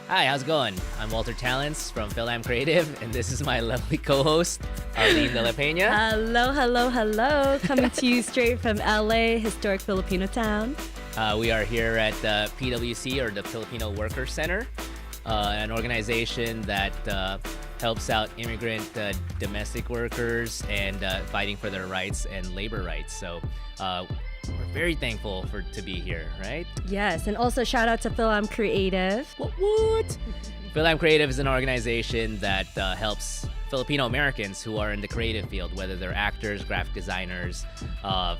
Hi, how's it going? I'm Walter Talents from FilAm Creative, and this is my lovely co-host, Arlyn de la Peña. Hello. Coming to you straight from LA, historic Filipino town. We are here at PWC, or the Filipino Workers Center, an organization that helps out immigrant domestic workers and fighting for their rights and labor rights. So we're very thankful to be here, right? Yes, and also shout out to FilAm Creative. What? FilAm Creative is an organization that helps Filipino Americans who are in the creative field, whether they're actors, graphic designers,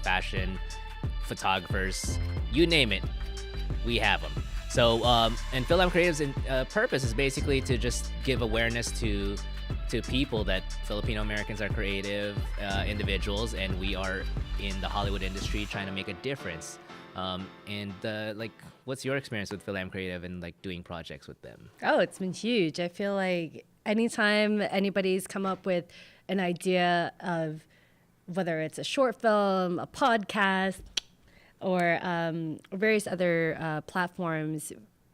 fashion, photographers, you name it, we have them. So, and FilAm Creative's purpose is basically to just give awareness to people that Filipino Americans are creative individuals, and we are in the Hollywood industry trying to make a difference. What's your experience with FilAm Creative and doing projects with them? Oh, it's been huge. I feel like anytime anybody's come up with an idea of whether it's a short film, a podcast, or various other platforms,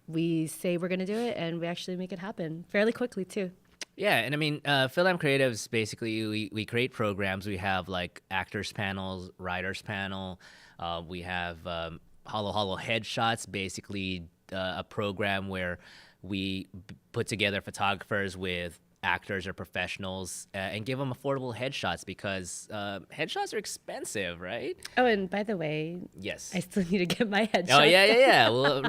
we say we're going to do it, and we actually make it happen fairly quickly, too. Yeah, and I mean, FilAm Creatives, basically, we create programs. We have, actors panels, writers panel. We have Holo Headshots, basically a program where we put together photographers with actors or professionals and give them affordable headshots because headshots are expensive, right? Oh, and by the way, yes, I still need to get my headshot. Oh, yeah. Well,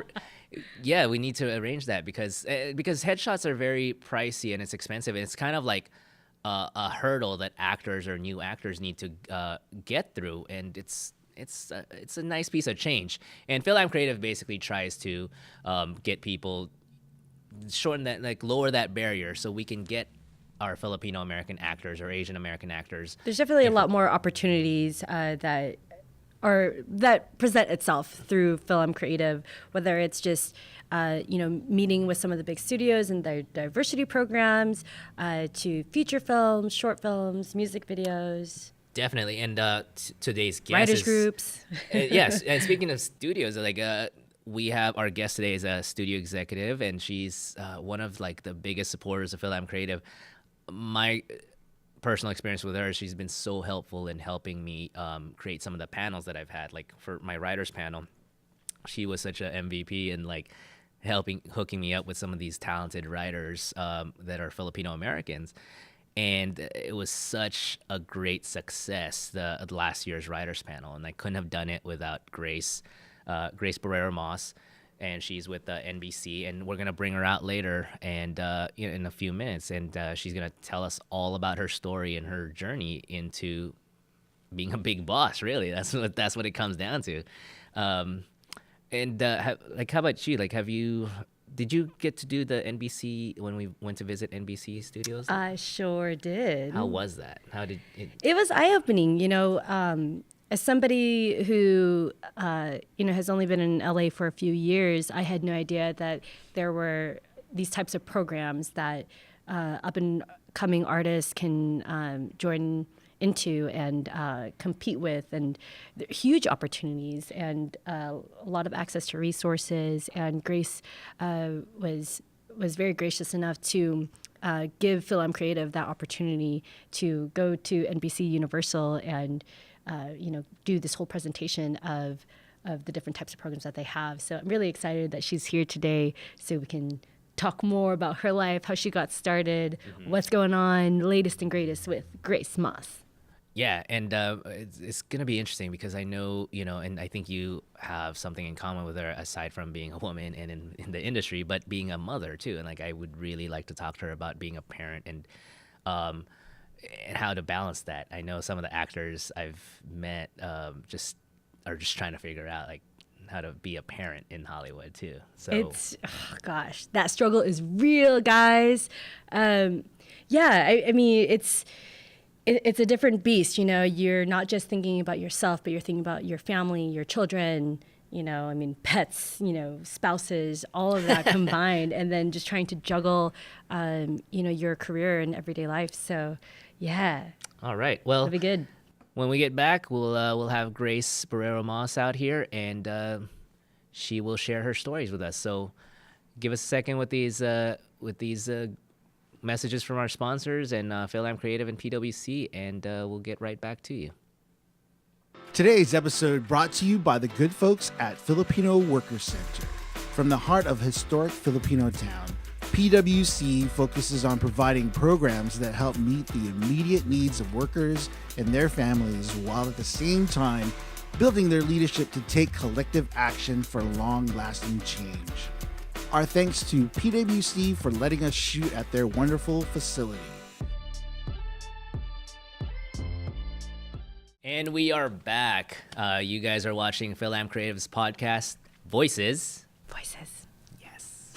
yeah, we need to arrange that because headshots are very pricey and it's expensive, and it's kind of like a hurdle that actors or new actors need to get through, and it's a nice piece of change. And FilAm Creative basically tries to get people shorten that, lower that barrier so we can get our Filipino American actors or Asian American actors. There's definitely a lot more opportunities that present itself through FilAm Creative, whether it's just meeting with some of the big studios and their diversity programs, to feature films, short films, music videos. Definitely, and today's guest writers groups. Yes, and speaking of studios, we have our guest today is a studio executive, and she's one of the biggest supporters of FilAm Creative. My personal experience with her, she's been so helpful in helping me create some of the panels that I've had. For my writers panel, she was such an MVP and hooking me up with some of these talented writers that are Filipino Americans. And it was such a great success, the last year's writers panel, and I couldn't have done it without Grace Borrero Moss, and she's with NBC, and we're gonna bring her out later and in a few minutes, and she's gonna tell us all about her story and her journey into being a big boss. Really, that's what it comes down to. How about you? Did you get to do the NBC when we went to visit NBC studios? I sure did. How was that? How did it? It was eye-opening, as somebody who, has only been in LA for a few years, I had no idea that there were these types of programs that up-and-coming artists can join into and compete with, and huge opportunities and a lot of access to resources. And Grace was very gracious enough to give FilAm Creative that opportunity to go to NBC Universal and do this whole presentation of the different types of programs that they have. So I'm really excited that she's here today so we can talk more about her life, how she got started, what's going on, latest and greatest with Grace Moss. Yeah, and it's going to be interesting because I know, and I think you have something in common with her aside from being a woman and in the industry, but being a mother too. And I would really like to talk to her about being a parent and how to balance that. I know some of the actors I've met are just trying to figure out how to be a parent in Hollywood too. So that struggle is real, guys. I mean, it's a different beast. You're not just thinking about yourself, but you're thinking about your family, your children, pets, spouses, all of that combined, and then just trying to juggle, your career and everyday life. So, yeah. All right. Well, it'll be good. When we get back, we'll have Grace Borrero Moss out here, and she will share her stories with us. So, give us a second with these messages from our sponsors and FilAm Creative and PwC, and we'll get right back to you. Today's episode brought to you by the good folks at Filipino Worker Center. From the heart of historic Filipino town, PwC focuses on providing programs that help meet the immediate needs of workers and their families, while at the same time building their leadership to take collective action for long-lasting change. Our thanks to PwC for letting us shoot at their wonderful facility. And we are back. You guys are watching FilAm Creative's podcast, Voices. Voices. Yes.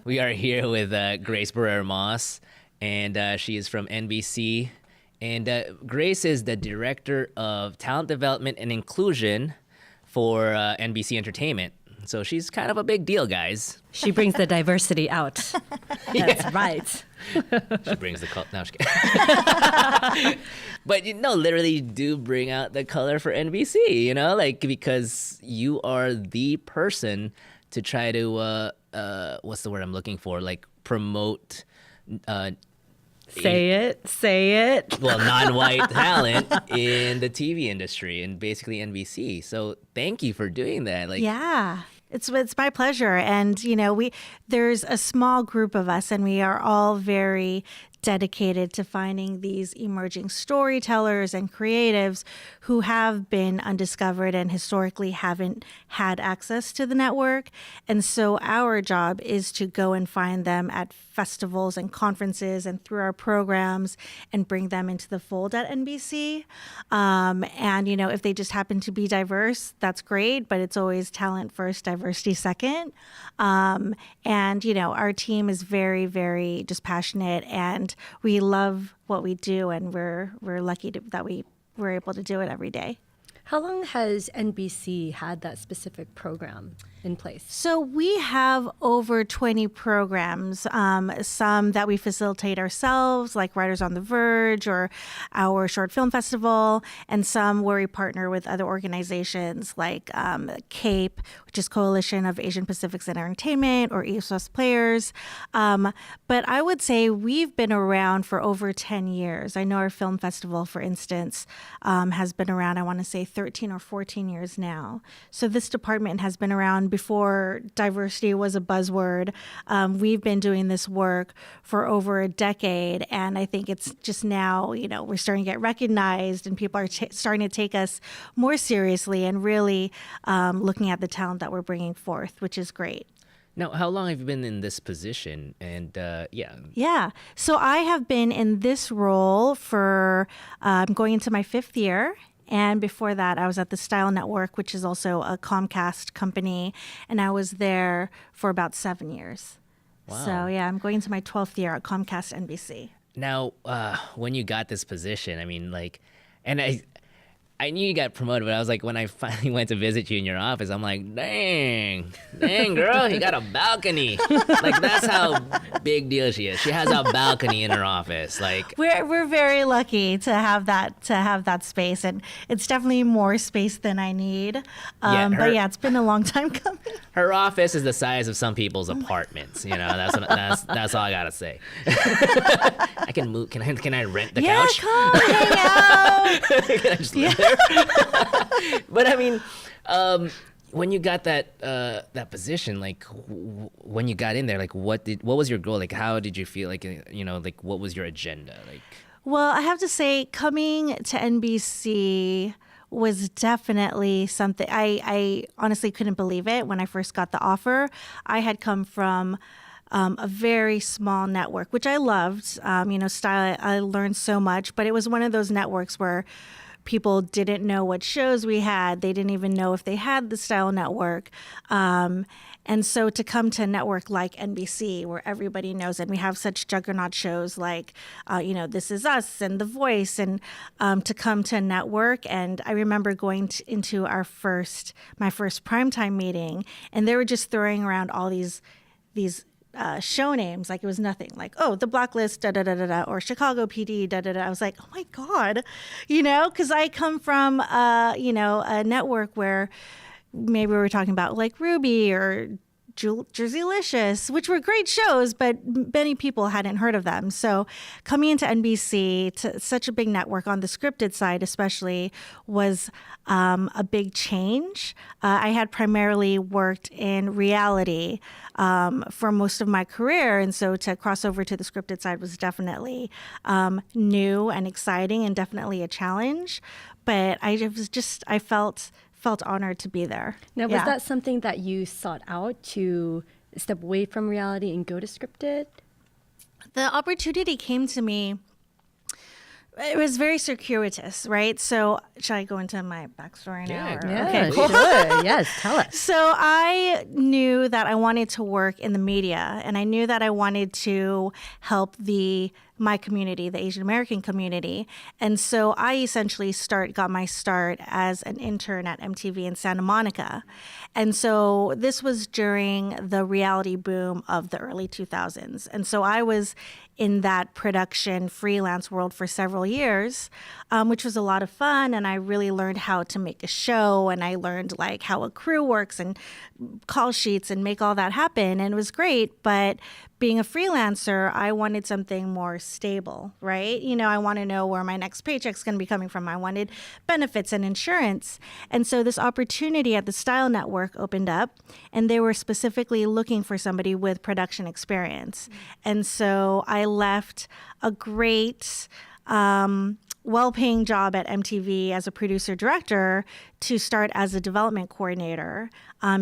We are here with Grace Borrero Moss, and she is from NBC. And Grace is the Director of Talent Development and Inclusion for NBC Entertainment. So she's kind of a big deal, guys. She brings the diversity out. That's right. She brings the color. No, I'm just kidding. But literally you do bring out the color for NBC, because you are the person to try to, what's the word I'm looking for? Like promote. Say it. Well, non-white talent in the TV industry and basically NBC. So thank you for doing that. Yeah. It's my pleasure. And, there's a small group of us, and we are all very dedicated to finding these emerging storytellers and creatives who have been undiscovered and historically haven't had access to the network. And so our job is to go and find them at festivals and conferences and through our programs and bring them into the fold at NBC. And, if they just happen to be diverse, that's great, but it's always talent first, diversity second. And, our team is very, very just passionate, and we love what we do, and we're lucky that we're able to do it every day. How long has NBC had that specific program in place? So we have over 20 programs, some that we facilitate ourselves, like Writers on the Verge or our short film festival, and some where we partner with other organizations like CAPE, which is Coalition of Asian Pacifics in Entertainment, or ESOS Players. But I would say we've been around for over 10 years. I know our film festival, for instance, has been around, I want to say 13 or 14 years now. So this department has been around before diversity was a buzzword. We've been doing this work for over a decade, and I think it's just now, we're starting to get recognized, and people are starting to take us more seriously and really looking at the talent that we're bringing forth, which is great. Now, how long have you been in this position? And Yeah. So I have been in this role for going into my 5th year. And before that, I was at the Style Network, which is also a Comcast company, and I was there for about 7 years. Wow. So yeah, I'm going into my 12th year at Comcast NBC. Now, when you got this position, and I knew you got promoted, but I was like, when I finally went to visit you in your office, I'm like, dang, girl, you got a balcony. That's how big deal she is. She has a balcony in her office. We're very lucky to have that space, and it's definitely more space than I need. But yeah, it's been a long time coming. Her office is the size of some people's apartments. That's all I gotta say. I can move. Can I rent the couch? Yeah, come hang out. Can I just live there? But when you got that position, when you got in there, what was your goal? How did you feel? What was your agenda? Well, I have to say, coming to NBC was definitely something. I honestly couldn't believe it when I first got the offer. I had come from a very small network, which I loved. Style, I learned so much, but it was one of those networks where people didn't know what shows we had. They didn't even know if they had the Style Network. And so to come to a network like NBC, where everybody knows, and we have such juggernaut shows like, This Is Us and The Voice, and to come to a network. And I remember going into my first primetime meeting, and they were just throwing around all these show names like it was nothing, like, oh, The Blacklist, da da da da da, or Chicago PD, da da da. I was like, oh my God, because I come from a network where maybe we were talking about like Ruby or Jerseylicious, which were great shows, but many people hadn't heard of them. So coming into NBC, to such a big network on the scripted side especially, was a big change. I had primarily worked in reality for most of my career, and so to cross over to the scripted side was definitely new and exciting and definitely a challenge. But I felt honored to be there. Now, was that something that you sought out, to step away from reality and go to scripted? The opportunity came to me. It was very circuitous, right? So, should I go into my backstory now? Okay, cool. Sure. Yes, tell us. So I knew that I wanted to work in the media, and I knew that I wanted to help my community, the Asian American community. And so I essentially got my start as an intern at MTV in Santa Monica. And so this was during the reality boom of the early 2000s. And so I was in that production freelance world for several years, which was a lot of fun. And I really learned how to make a show, and I learned like how a crew works and call sheets and make all that happen. And it was great. But being a freelancer, I wanted something more stable, right? I want to know where my next paycheck's going to be coming from. I wanted benefits and insurance. And so this opportunity at the Style Network opened up, and they were specifically looking for somebody with production experience. And so I left a great, well-paying job at MTV as a producer-director to start as a development coordinator,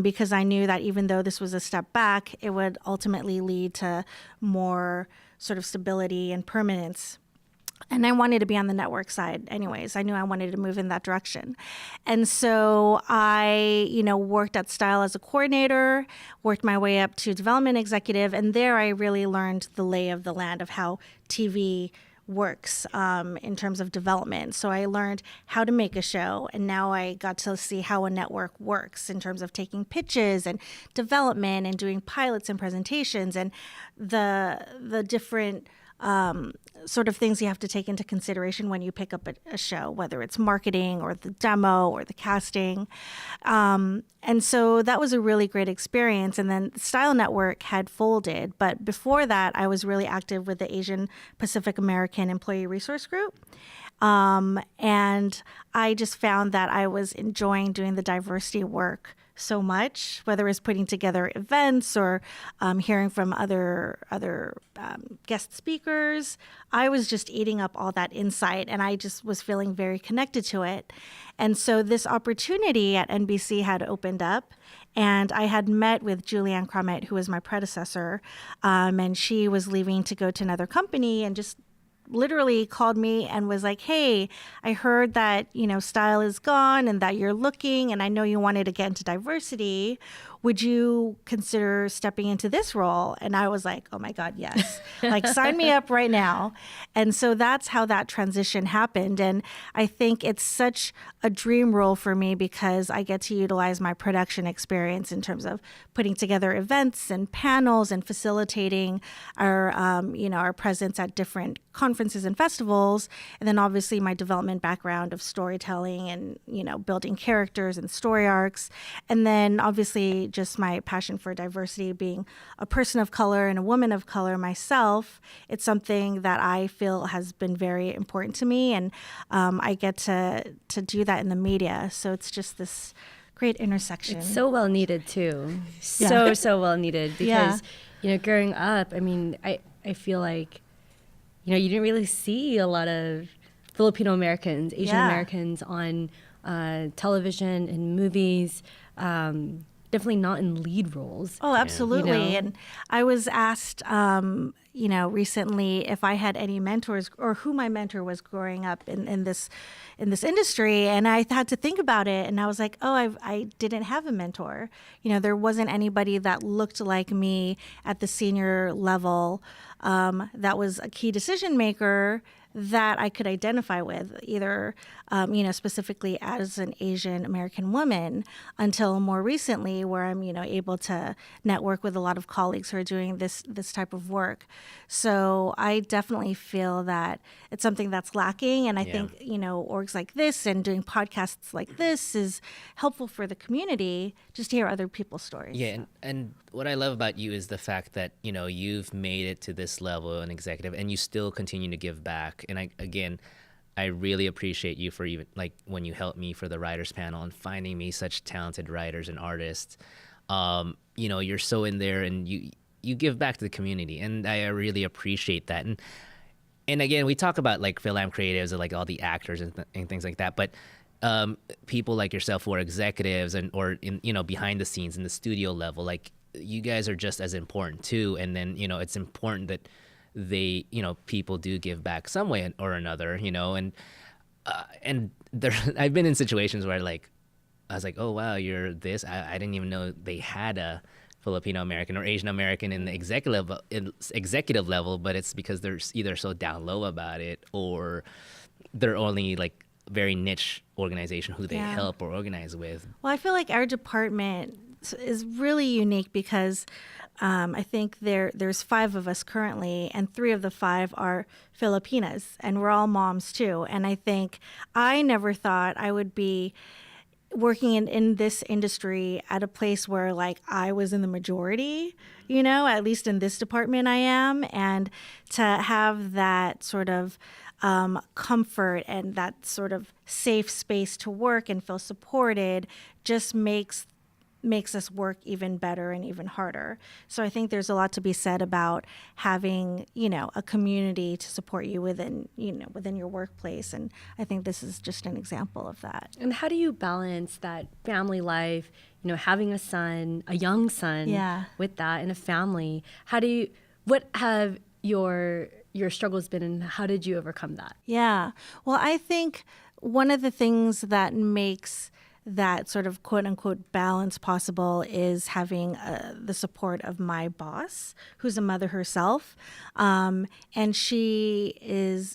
because I knew that even though this was a step back, it would ultimately lead to more sort of stability and permanence. And I wanted to be on the network side anyways. I knew I wanted to move in that direction. And so I, worked at Style as a coordinator, worked my way up to development executive, and there I really learned the lay of the land of how TV works in terms of development. So I learned how to make a show, and now I got to see how a network works in terms of taking pitches and development and doing pilots and presentations and the different sort of things you have to take into consideration when you pick up a show, whether it's marketing or the demo or the casting. And so that was a really great experience. And then the Style Network had folded. But before that, I was really active with the Asian Pacific American Employee Resource Group. And I just found that I was enjoying doing the diversity work so much, whether it's putting together events or hearing from other guest speakers. I was just eating up all that insight, and I just was feeling very connected to it. And so this opportunity at NBC had opened up, and I had met with Julianne Cromet, who was my predecessor, and she was leaving to go to another company, and just literally called me and was like, hey, I heard that, Style is gone and that you're looking, and I know you wanted to get into diversity. Would you consider stepping into this role? And I was like, oh my God, yes. Like, sign me up right now. And so that's how that transition happened. And I think it's such a dream role for me because I get to utilize my production experience in terms of putting together events and panels and facilitating our presence at different conferences and festivals. And then obviously my development background of storytelling and, building characters and story arcs. And then obviously just my passion for diversity, being a person of color and a woman of color myself. It's something that I feel has been very important to me. And I get to do that in the media. So it's just this great intersection. It's so well needed too. So well needed because, growing up, I feel like, you didn't really see a lot of Filipino Americans, Asian Americans on television and movies. Definitely not in lead roles. Oh, absolutely. And I was asked, recently if I had any mentors or who my mentor was growing up in this industry. And I had to think about it. And I was like, I didn't have a mentor. There wasn't anybody that looked like me at the senior level that was a key decision maker that I could identify with, either, specifically as an Asian American woman, until more recently, where I'm, able to network with a lot of colleagues who are doing this type of work. So I definitely feel that it's something that's lacking, and I think, orgs like this and doing podcasts like this is helpful for the community just to hear other people's stories. Yeah, and what I love about you is the fact that, you've made it to this level, an executive, and you still continue to give back. And I really appreciate you for even, like, when you helped me for the writers panel and finding me such talented writers and artists. You're so in there, and you give back to the community, and I really appreciate that. And again, we talk about like FilAm creatives and like all the actors and things like that, but people like yourself who are executives or in behind the scenes in the studio level, like, you guys are just as important too. And then it's important that they people do give back some way or another, and there I've been in situations where I was like, oh wow, you're this, I didn't even know they had a Filipino American or Asian American in the executive level, but it's because they're either so down low about it, or they're only like very niche organization who they help or organize with. Well, I feel like our department is really unique because I think there's 5 of us currently, and 3 of the 5 are Filipinas, and we're all moms too. And I think I never thought I would be working in this industry at a place where like I was in the majority, at least in this department I am, and to have that sort of comfort and that sort of safe space to work and feel supported just makes us work even better and even harder. So I think there's a lot to be said about having, a community to support you within your workplace. And I think this is just an example of that. And how do you balance that family life, having a son, a young son, with that, and a family? What have your struggles been, and how did you overcome that? Yeah. Well, I think one of the things that makes that sort of quote unquote balance possible is having the support of my boss, who's a mother herself. And she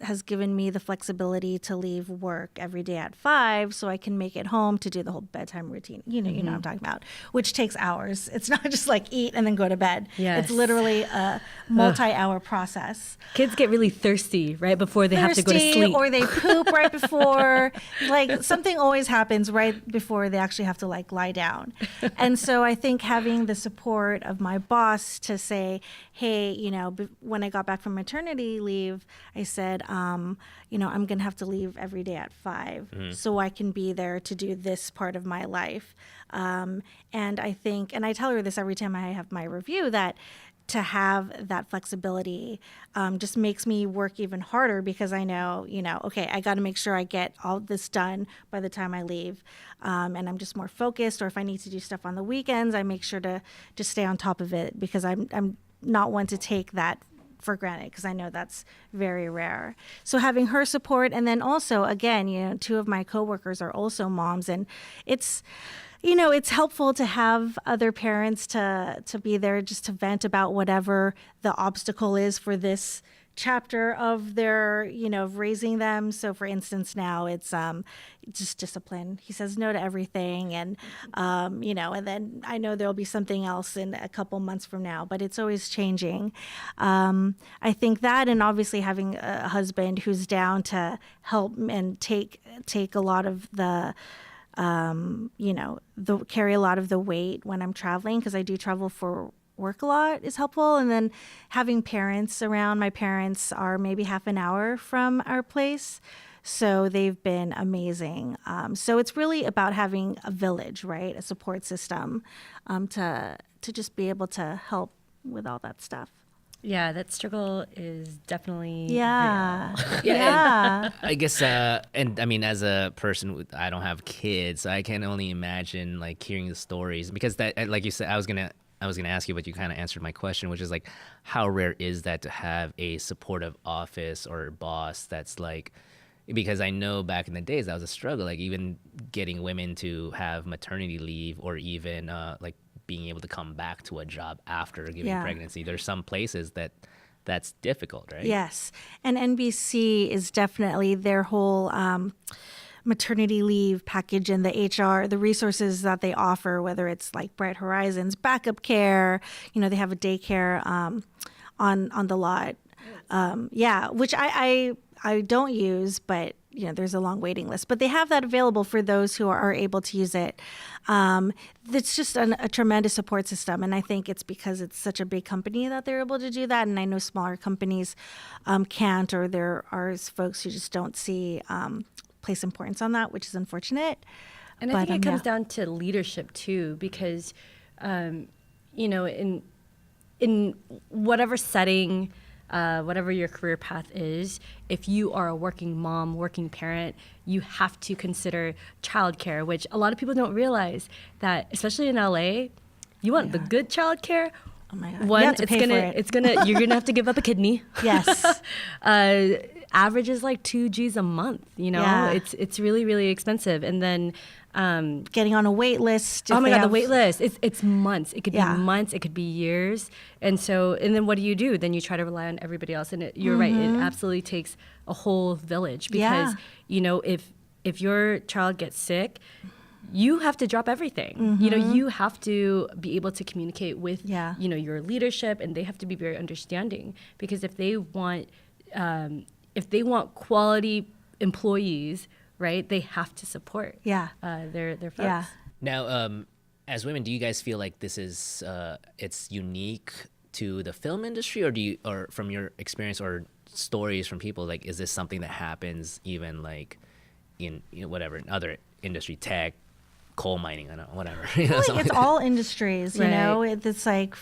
has given me the flexibility to leave work every day at 5 so I can make it home to do the whole bedtime routine. You know what I'm talking about, which takes hours. It's not just like eat and then go to bed. Yes. It's literally a multi-hour process. Kids get really thirsty right before they have to go to sleep. Or they poop right before. Like something always happens right before they actually have to like lie down. And so I think having the support of my boss to say, hey, when I got back from maternity leave, I said, I'm going to have to leave every day at 5 so I can be there to do this part of my life. And I think, and I tell her this every time I have my review, that to have that flexibility just makes me work even harder because I know, okay, I got to make sure I get all this done by the time I leave. And I'm just more focused, or if I need to do stuff on the weekends, I make sure to just stay on top of it because I'm not one to take that for granted because I know that's very rare. So having her support, and then also, again, 2 of my coworkers are also moms, and it's helpful to have other parents to be there just to vent about whatever the obstacle is for this chapter of their, of raising them. So for instance, now it's just discipline. He says no to everything. And, and then I know there'll be something else in a couple months from now, but it's always changing. I think that, and obviously having a husband who's down to help and take a lot of the, carry a lot of the weight when I'm traveling, because I do travel for work a lot, is helpful. And then having parents around. My parents are maybe half an hour from our place, so they've been amazing. So it's really about having a village, right? A support system to just be able to help with all that stuff. Yeah, that struggle is definitely real. Yeah. I guess, and I mean, as a person, I don't have kids, so I can only imagine like hearing the stories, because that, like you said, I was gonna ask you, but you kind of answered my question, which is like, how rare is that to have a supportive office or boss that's like, because I know back in the days that was a struggle, like even getting women to have maternity leave, or even like being able to come back to a job after giving pregnancy. There's some places that that's difficult, right? Yes. And NBC is definitely their whole maternity leave package and the HR, the resources that they offer, whether it's like Bright Horizons, backup care, they have a daycare on the lot. Which I don't use, but there's a long waiting list. But they have that available for those who are able to use it. It's just a tremendous support system, and I think it's because it's such a big company that they're able to do that. And I know smaller companies can't, or there are folks who just don't place importance on that, which is unfortunate. And I think it comes down to leadership too, because in whatever setting, whatever your career path is, if you are a working mom, working parent, you have to consider childcare, which a lot of people don't realize that, especially in LA, you want the good childcare. Oh my God. One, you have to pay for it. You're gonna have to give up a kidney. Yes. Average is like $2,000 a month. It's really, really expensive. And then getting on a wait list. Oh my God, the wait list. It's months. It could be months. It could be years. And then what do? Then you try to rely on everybody else. And you're right. It absolutely takes a whole village because, if your child gets sick, you have to drop everything. You have to be able to communicate with, your leadership, and they have to be very understanding, because if they want quality employees, right, they have to support their folks. Yeah. Now, as women, do you guys feel like this is it's unique to the film industry, or from your experience or stories from people, like, is this something that happens even like in whatever, in other industry, tech, coal mining, I don't know, whatever. It's all industries, It's like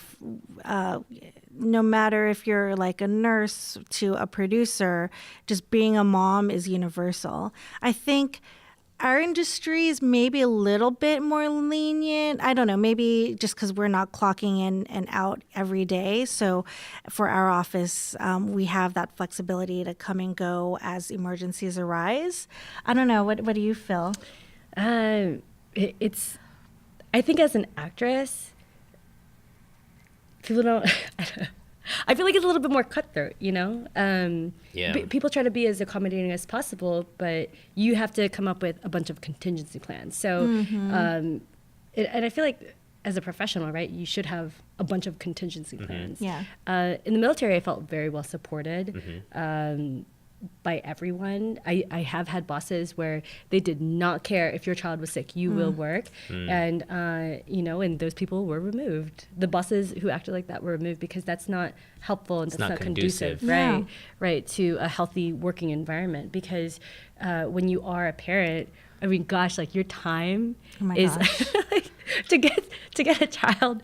no matter if you're like a nurse to a producer, just being a mom is universal. I think our industry is maybe a little bit more lenient. I don't know, maybe just because we're not clocking in and out every day. So for our office, we have that flexibility to come and go as emergencies arise. I don't know. What do you feel? I think as an actress, people don't. I feel like it's a little bit more cutthroat, people try to be as accommodating as possible, but you have to come up with a bunch of contingency plans. So, and I feel like as a professional, right, you should have a bunch of contingency plans. Yeah. In the military, I felt very well supported. By everyone. I have had bosses where they did not care if your child was sick, you will work. And, and those people were removed. The bosses who acted like that were removed because that's not helpful and that's not conducive, right? Right, to a healthy working environment. Because when you are a parent, I mean, gosh, like your time is to get a child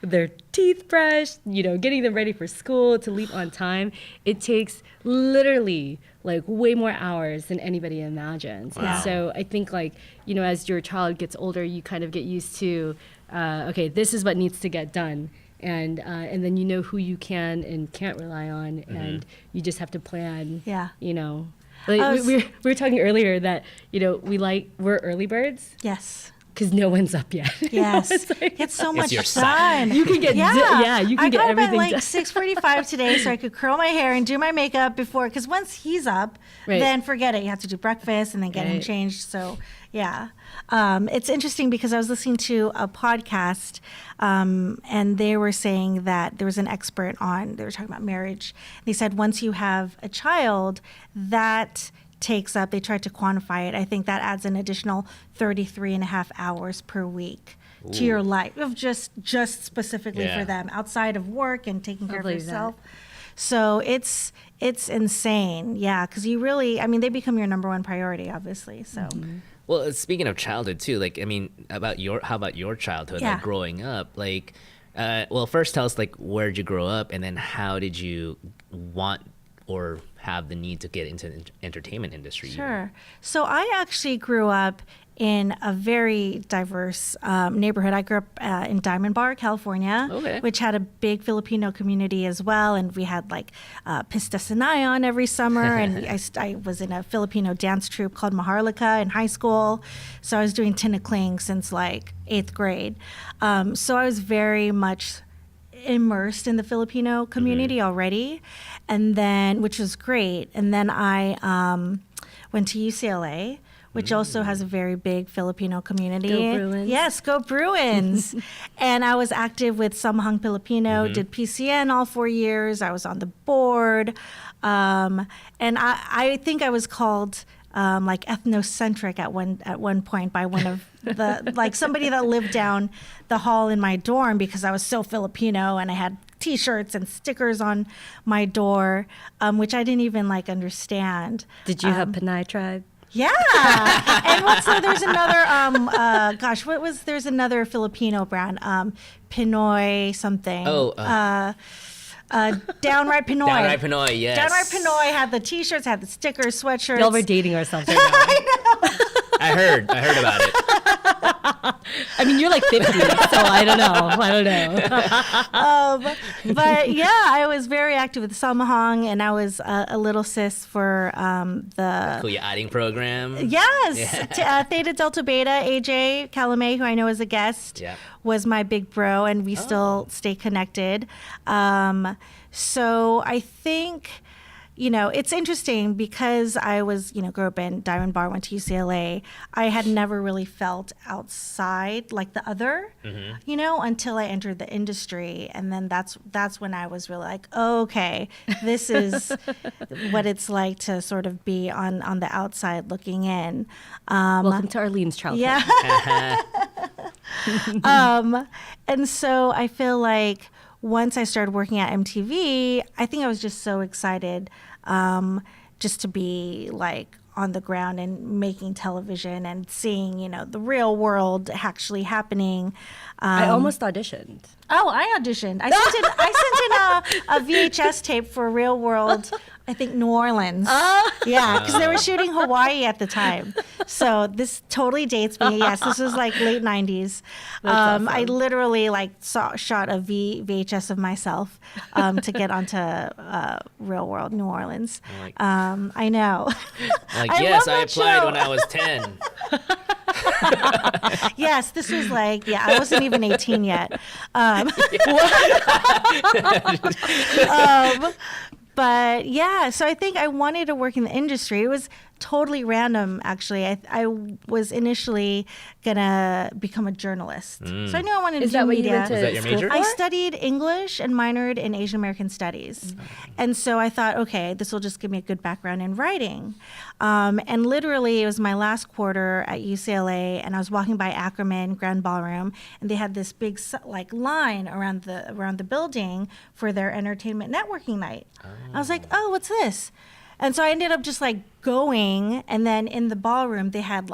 their teeth brushed, getting them ready for school, to leave on time. It takes literally like way more hours than anybody imagines. Wow. And so I think as your child gets older, you kind of get used to, okay, this is what needs to get done. And then who you can and can't rely on, and you just have to plan. Yeah. We were talking earlier that, we're early birds. Yes. Because no one's up yet. Yes. It's so much fun. You can get you can get everything done. I got up at 6:45 today so I could curl my hair and do my makeup before, because once he's up, then forget it. You have to do breakfast and then get him changed. So it's interesting because I was listening to a podcast and they were saying that there was an expert on, they were talking about marriage. They said once you have a child, that takes up, they tried to quantify it, I think that adds an additional 33 and a half hours per week to your life, of just specifically for them, outside of work and taking care of yourself. So it's insane, because you really, they become your number one priority, obviously. So well, speaking of childhood too, how about your childhood, like growing up, first tell us where'd you grow up, and then how did you want or have the need to get into the entertainment industry? Sure. So I actually grew up in a very diverse neighborhood. I grew up in Diamond Bar, California, which had a big Filipino community as well. And we had Pista Sanayon every summer. And I was in a Filipino dance troupe called Maharlika in high school. So I was doing tinakling since 8th grade. So I was very much immersed in the Filipino community already, and then, which was great. And then I went to UCLA, which also has a very big Filipino community. Go Bruins. Yes, go Bruins. And I was active with Samahang Filipino, did PCN all 4 years. I was on the board. And I think I was called like ethno-centric at one point by one of the, like somebody that lived down the hall in my dorm, because I was so Filipino and I had T-shirts and stickers on my door, which I didn't even like understand. Did you have Panay tribe? Yeah. And also there's another, there's another Filipino brand, Pinoy something. Downright Pinoy. Downright Pinoy, yes. Downright Pinoy had the T-shirts, had the stickers, sweatshirts. Y'all were dating ourselves right now. I heard about it. I mean, you're like 50, so I don't know. But yeah, I was very active with Samahang, and I was a little sis for the Kuya Adding program. Yes, Theta Delta Beta. AJ Calamay, who I know is a guest, was my big bro, and we still stay connected. So I think, it's interesting because I was, grew up in Diamond Bar, went to UCLA. I had never really felt outside like the other, until I entered the industry. And then that's when I was really like, oh, okay, this is what it's like to sort of be on the outside looking in. Welcome to Arlyn's childhood. Yeah. And so I feel like once I started working at MTV, I think I was just so excited just to be like on the ground and making television and seeing, the real world actually happening. I almost auditioned. Oh, I auditioned. I sent in a VHS tape for Real World, I think New Orleans. Yeah, because they were shooting Hawaii at the time. So this totally dates me. Yes, this was like late 90s. Awesome. I literally shot a VHS of myself to get onto Real World New Orleans. I know. Yes, I applied when I was 10. Yes, this was I wasn't even 18 yet. But yeah, so I think I wanted to work in the industry. It was totally random, actually. I was initially gonna become a journalist, so I knew I wanted to do media. Was that your major? I studied English and minored in Asian American Studies, and so I thought, okay, this will just give me a good background in writing. And literally, it was my last quarter at UCLA, and I was walking by Ackerman Grand Ballroom, and they had this big line around the building for their entertainment networking night. I was like, oh, what's this? And so I ended up just going, and then in the ballroom they had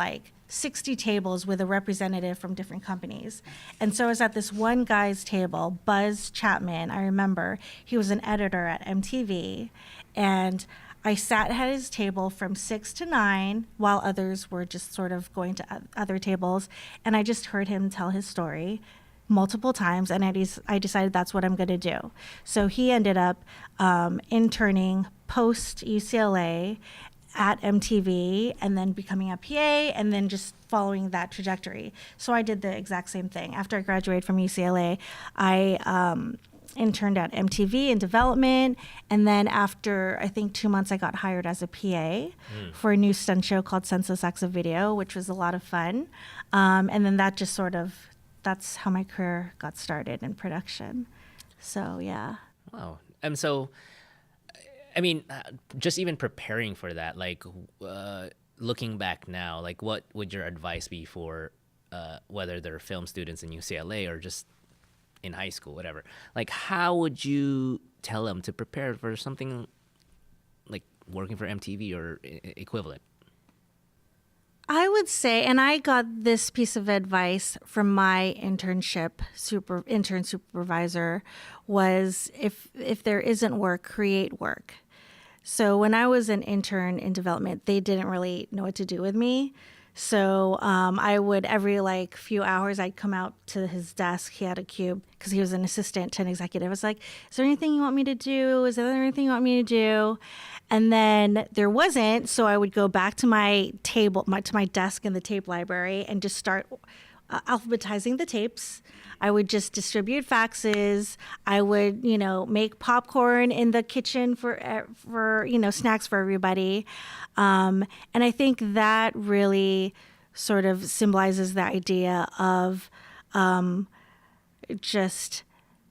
60 tables with a representative from different companies. And so I was at this one guy's table, Buzz Chapman, I remember. He was an editor at MTV, and I sat at his table from 6 to 9 while others were just sort of going to other tables, and I just heard him tell his story multiple times, and I decided that's what I'm going to do. So he ended up interning post UCLA at MTV, and then becoming a PA, and then just following that trajectory. So I did the exact same thing. After I graduated from UCLA, I interned at MTV in development, and then after I think 2 months, I got hired as a PA for a new stunt show called Senseless Acts of Video, which was a lot of fun. And then that just that's how my career got started in production. So yeah. Wow. So, I mean, just even preparing for that, looking back now, what would your advice be for whether they're film students in UCLA or just in high school, whatever? How would you tell them to prepare for something like working for MTV or equivalent? I would say, and I got this piece of advice from my intern supervisor, was if there isn't work, create work. So when I was an intern in development, they didn't really know what to do with me. So I would, every few hours, I'd come out to his desk. He had a cube because he was an assistant to an executive. I was like, is there anything you want me to do? Is there anything you want me to do? And then there wasn't. So I would go back to my table, to my desk in the tape library, and just start alphabetizing the tapes. I would just distribute faxes. I would, make popcorn in the kitchen for snacks for everybody. And I think that really sort of symbolizes the idea of just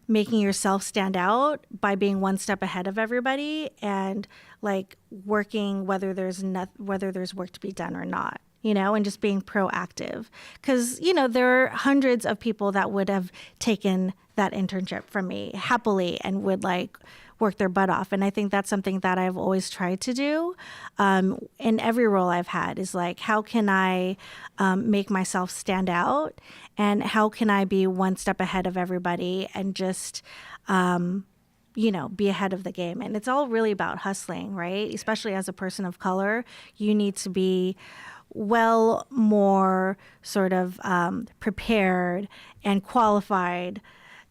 making yourself stand out by being one step ahead of everybody and like working whether there's work to be done or not, and just being proactive. Because, there are hundreds of people that would have taken that internship from me happily and would like work their butt off. And I think that's something that I've always tried to do in every role I've had is like, how can I make myself stand out? And how can I be one step ahead of everybody and just, be ahead of the game? And it's all really about hustling, right? Especially as a person of color, you need to be well more sort of prepared and qualified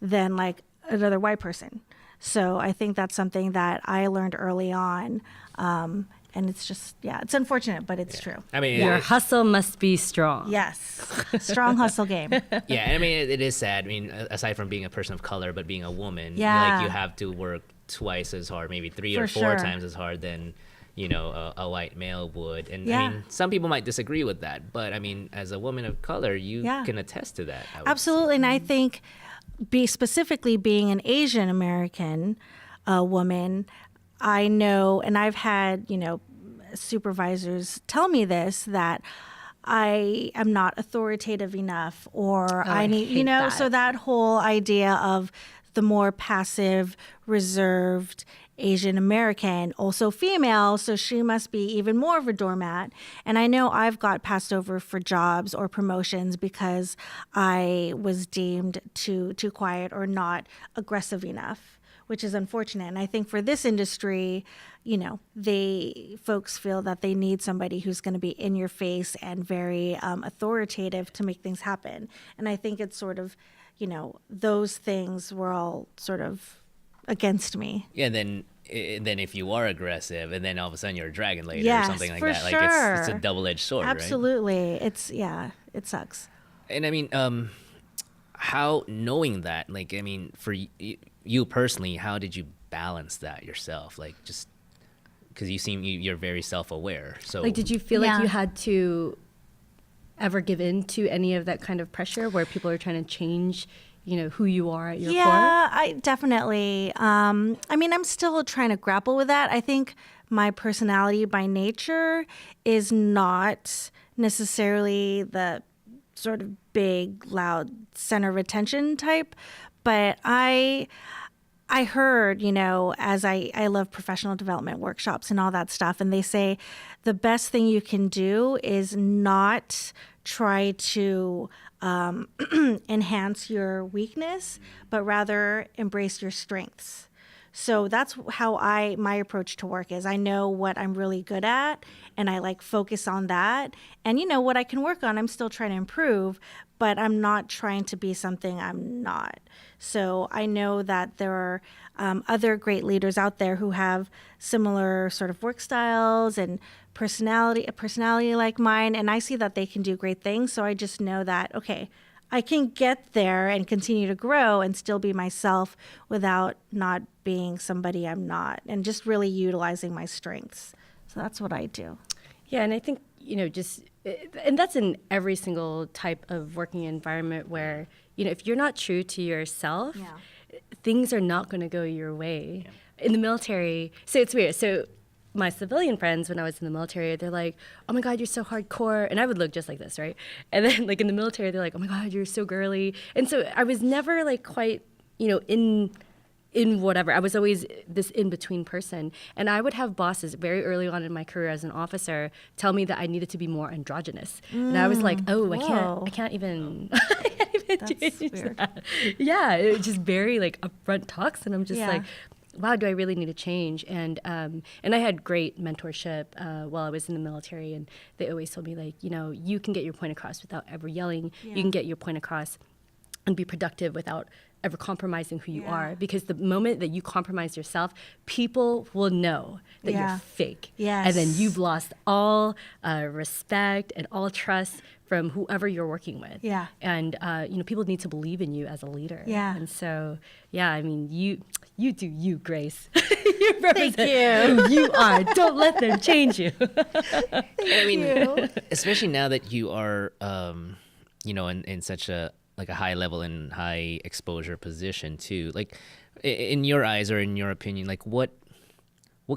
than like another white person. So I think that's something that I learned early on. And it's just, it's unfortunate, but it's true. I mean, Your hustle must be strong. Yes. Strong hustle game. Yeah, and I mean, it is sad. I mean, aside from being a person of color, but being a woman, Yeah. like you have to work twice as hard, maybe three or For four sure. times as hard than, a white male would. And Yeah. I mean, some people might disagree with that, but I mean, as a woman of color, you Yeah. can attest to that. I would Absolutely. And I think specifically being an Asian American woman, I know, and I've had, supervisors tell me this, that I am not authoritative enough or I need, hate that. so that whole idea of the more passive, reserved Asian American, also female, so she must be even more of a doormat. And I know I've got passed over for jobs or promotions because I was deemed too quiet or not aggressive enough, which is unfortunate. And I think for this industry, folks feel that they need somebody who's going to be in your face and very authoritative to make things happen. And I think it's sort of, those things were all sort of against me. Yeah, then if you are aggressive, and then all of a sudden you're a dragon later Yes, or something like for that, sure. like it's a double-edged sword, right? Absolutely. It sucks. And I mean, how knowing that, like, I mean, for you personally, how did you balance that yourself? Like, just because you're very self-aware. So, Like, did you feel Yeah. like you had to ever give in to any of that kind of pressure where people are trying to change, who you are at your core? Yeah, I definitely. I mean, I'm still trying to grapple with that. I think my personality by nature is not necessarily the sort of big, loud, center of attention type, but I heard, as I love professional development workshops and all that stuff, and they say the best thing you can do is not try to enhance your weakness, but rather embrace your strengths. So that's how my approach to work is. I know what I'm really good at, and I like focus on that. And what I can work on, I'm still trying to improve, but I'm not trying to be something I'm not. So I know that there are other great leaders out there who have similar sort of work styles and a personality like mine, and I see that they can do great things. So I just know that, okay, I can get there and continue to grow and still be myself without not being somebody I'm not, and just really utilizing my strengths. So that's what I do. Yeah, and I think, and that's in every single type of working environment where, if you're not true to yourself, things are not going to go your way. Yeah. In the military, so it's weird. So my civilian friends, when I was in the military, they're like, oh my God, you're so hardcore. And I would look just like this, right? And then like in the military, they're like, oh my God, you're so girly. And so I was never like quite, in whatever. I was always this in-between person. And I would have bosses very early on in my career as an officer tell me that I needed to be more androgynous. And I was like, oh, I can't even change weird. that. Yeah, it was just very like upfront talks. And I'm just like, wow, do I really need to change? And I had great mentorship while I was in the military. And they always told me like, you can get your point across without ever yelling. You can get your point across and be productive without ever compromising who you are, because the moment that you compromise yourself, people will know that you're fake. Yes. And then you've lost all respect and all trust from whoever you're working with. Yeah. And people need to believe in you as a leader. Yeah. And so, I mean, you do you, Grace. You Thank represent who you are. Don't let them change you. I mean, especially now that you are, in such a high level and high exposure position too. Like, in your eyes or in your opinion, like what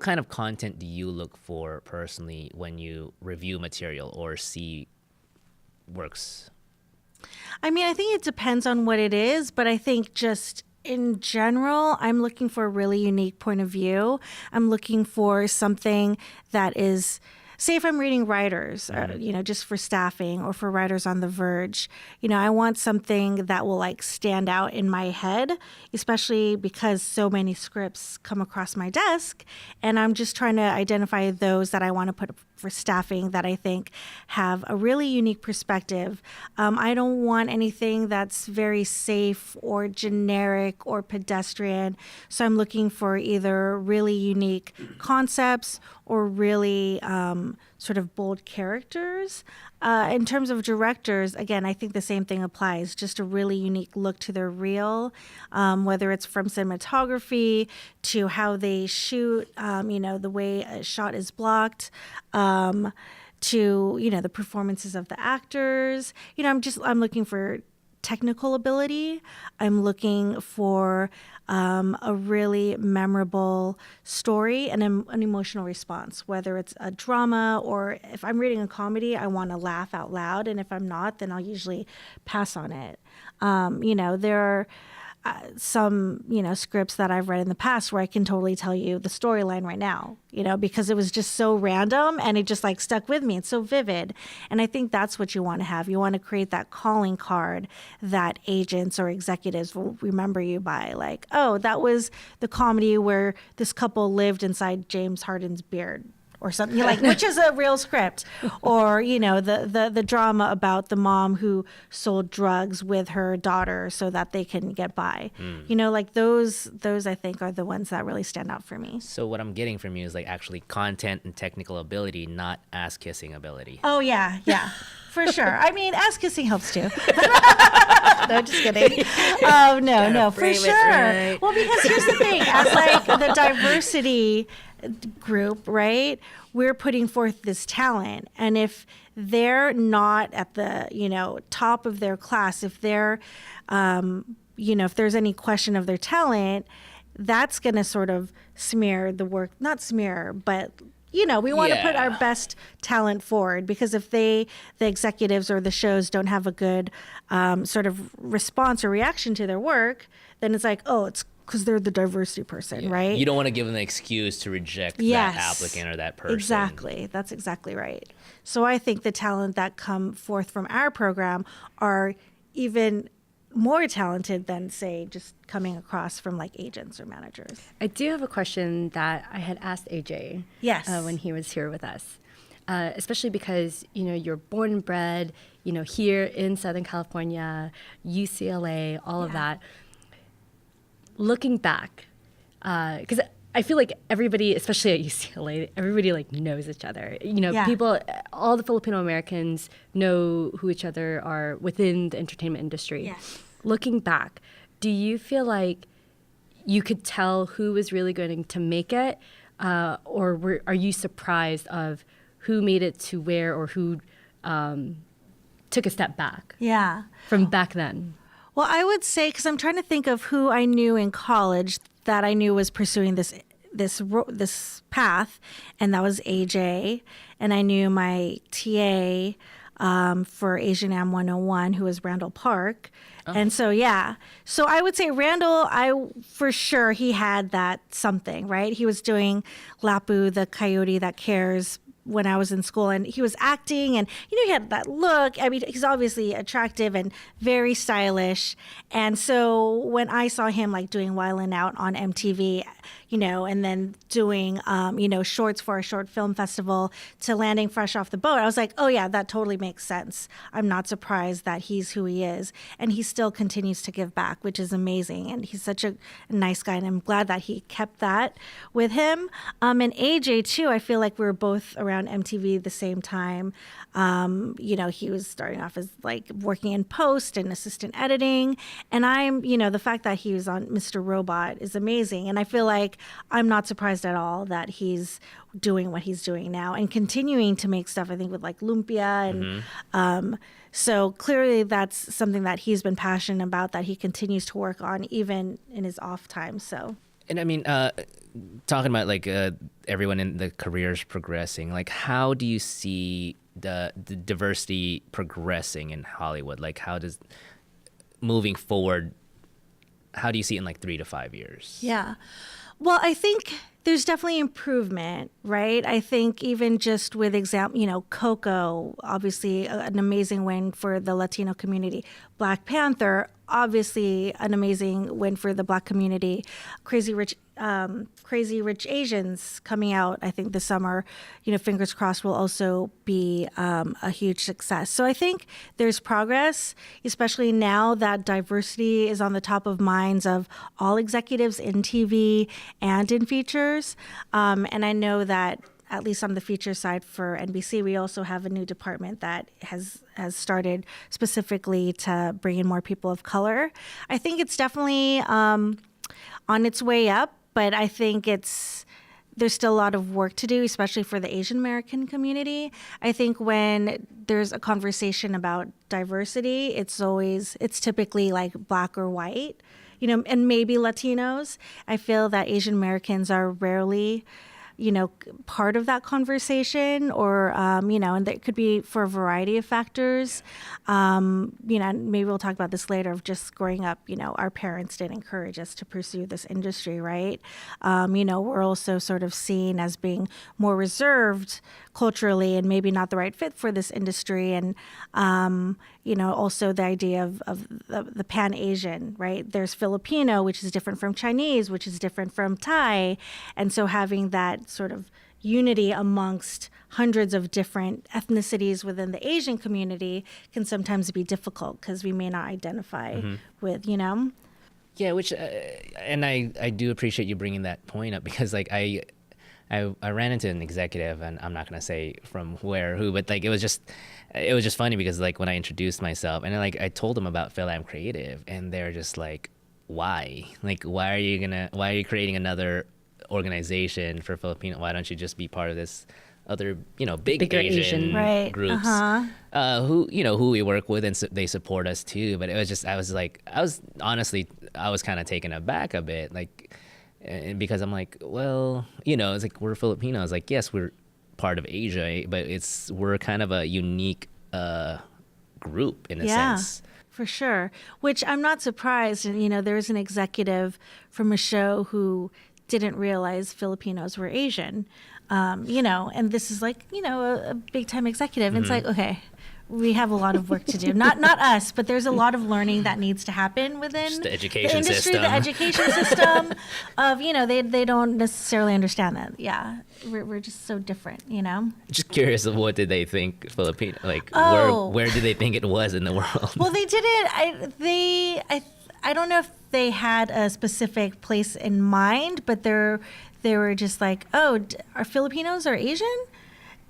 kind of content do you look for personally when you review material or see works? I mean, I think it depends on what it is, but I think just in general, I'm looking for a really unique point of view. I'm looking for something that is, say if I'm reading writers, just for staffing or for writers on the verge, I want something that will stand out in my head, especially because so many scripts come across my desk. And I'm just trying to identify those that I want to put for staffing that I think have a really unique perspective. I don't want anything that's very safe or generic or pedestrian. So I'm looking for either really unique concepts or really sort of bold characters. In terms of directors, again, I think the same thing applies. Just a really unique look to their reel, whether it's from cinematography to how they shoot, the way a shot is blocked, to, the performances of the actors. I'm looking for technical ability. I'm looking for a really memorable story and an emotional response, whether it's a drama or if I'm reading a comedy, I want to laugh out loud. And if I'm not, then I'll usually pass on it. There are some, scripts that I've read in the past where I can totally tell you the storyline right now, because it was just so random and it just stuck with me. It's so vivid. And I think that's what you want to have. You want to create that calling card that agents or executives will remember you by, oh, that was the comedy where this couple lived inside James Harden's beard. Or something which is a real script, or the drama about the mom who sold drugs with her daughter so that they can get by. Those I think are the ones that really stand out for me. So what I'm getting from you is actually content and technical ability, not ass kissing ability. Oh yeah, for sure. I mean, ass kissing helps too. No, just kidding. Oh no, for sure. Right. Well, because here's the thing: as the diversity group, right? We're putting forth this talent, and if they're not at the top of their class, if they're if there's any question of their talent, that's going to sort of smear the work. Not smear, but we want to put our best talent forward, because if the executives or the shows don't have a good sort of response or reaction to their work, then it's it's because they're the diversity person, right? You don't want to give them the excuse to reject that applicant or that person. Exactly. That's exactly right. So I think the talent that come forth from our program are even more talented than, say, just coming across from agents or managers. I do have a question that I had asked AJ when he was here with us, especially because, you're born and bred, here in Southern California, UCLA, all of that. Looking back, because I feel like everybody, especially at UCLA, everybody knows each other. People, all the Filipino Americans know who each other are within the entertainment industry. Yes. Looking back, do you feel like you could tell who was really going to make it, or are you surprised of who made it to where, or who took a step back? Yeah. From back then. Well, I would say, because I'm trying to think of who I knew in college that I knew was pursuing this path, and that was AJ, and I knew my TA for Asian Am 101, who was Randall Park, and so so I would say Randall, for sure he had that something, right? He was doing Lapu, the coyote that cares when I was in school, and he was acting, and he had that look. I mean, he's obviously attractive and very stylish. And so when I saw him like doing Wildin' Out on MTV, and then doing shorts for a short film festival to landing fresh off the boat, I was like, oh yeah, that totally makes sense. I'm not surprised that he's who he is, and he still continues to give back, which is amazing. And he's such a nice guy, and I'm glad that he kept that with him. And AJ too, I feel like we were both around MTV at the same time. He was starting off as like working in post and assistant editing. And I'm, the fact that he was on Mr. Robot is amazing. And I feel like I'm not surprised at all that he's doing what he's doing now and continuing to make stuff, I think, with like Lumpia. And so clearly that's something that he's been passionate about, that he continues to work on even in his off time. So. And I mean, talking about like everyone in the careers progressing, like how do you see the diversity progressing in Hollywood? Like how does moving forward, how do you see it in like 3 to 5 years? Yeah. Well, I think there's definitely improvement, right? I think even just with Coco, obviously an amazing win for the Latino community. Black Panther, obviously an amazing win for the Black community. Crazy Rich Asians coming out, I think this summer, fingers crossed, will also be a huge success. So I think there's progress, especially now that diversity is on the top of minds of all executives in TV and in features. And I know that at least on the feature side for NBC, we also have a new department that has started specifically to bring in more people of color. I think it's definitely on its way up, but I think there's still a lot of work to do, especially for the Asian American community. I think when there's a conversation about diversity, it's typically like Black or white, and maybe Latinos. I feel that Asian Americans are rarely part of that conversation, or, and that could be for a variety of factors. Maybe we'll talk about this later, of just growing up, our parents didn't encourage us to pursue this industry, right? We're also sort of seen as being more reserved culturally and maybe not the right fit for this industry. And, also the idea of the Pan-Asian, right? There's Filipino, which is different from Chinese, which is different from Thai. And so having that sort of unity amongst hundreds of different ethnicities within the Asian community can sometimes be difficult because we may not identify with, Yeah, which, and I do appreciate you bringing that point up, because like I ran into an executive, and I'm not gonna say from who, but like it was just funny because like when I introduced myself and then, like I told them about FilAm Creative, and they're just like, why? Like why are you creating another organization for Filipino? Why don't you just be part of this other bigger Asian right. groups who we work with, and they support us too. But it was just I was kind of taken aback a bit, like. And because I'm like, well, it's like we're Filipinos. Like, yes, we're part of Asia, but we're kind of a unique group in a sense. For sure. Which I'm not surprised. And, there's an executive from a show who didn't realize Filipinos were Asian, and this is like, a big time executive. And it's like, okay, we have a lot of work to do. Not us, but there's a lot of learning that needs to happen within just the education industry, system. the education system of, they don't necessarily understand that. Yeah. We're just so different, Just curious of what did they think Filipino, like where did they think it was in the world? Well, they didn't, I don't know if they had a specific place in mind, but they were just like, oh, are Filipinos or Asian?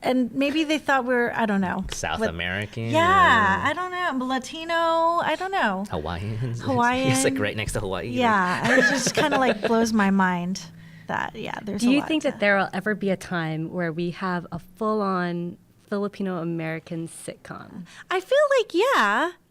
And maybe they thought I don't know. South American? Yeah, I don't know. Latino, I don't know. Hawaiian. It's like right next to Hawaii. Yeah, it just kind of like blows my mind that, there's Do you think that there will ever be a time where we have a full-on Filipino-American sitcom? I feel like,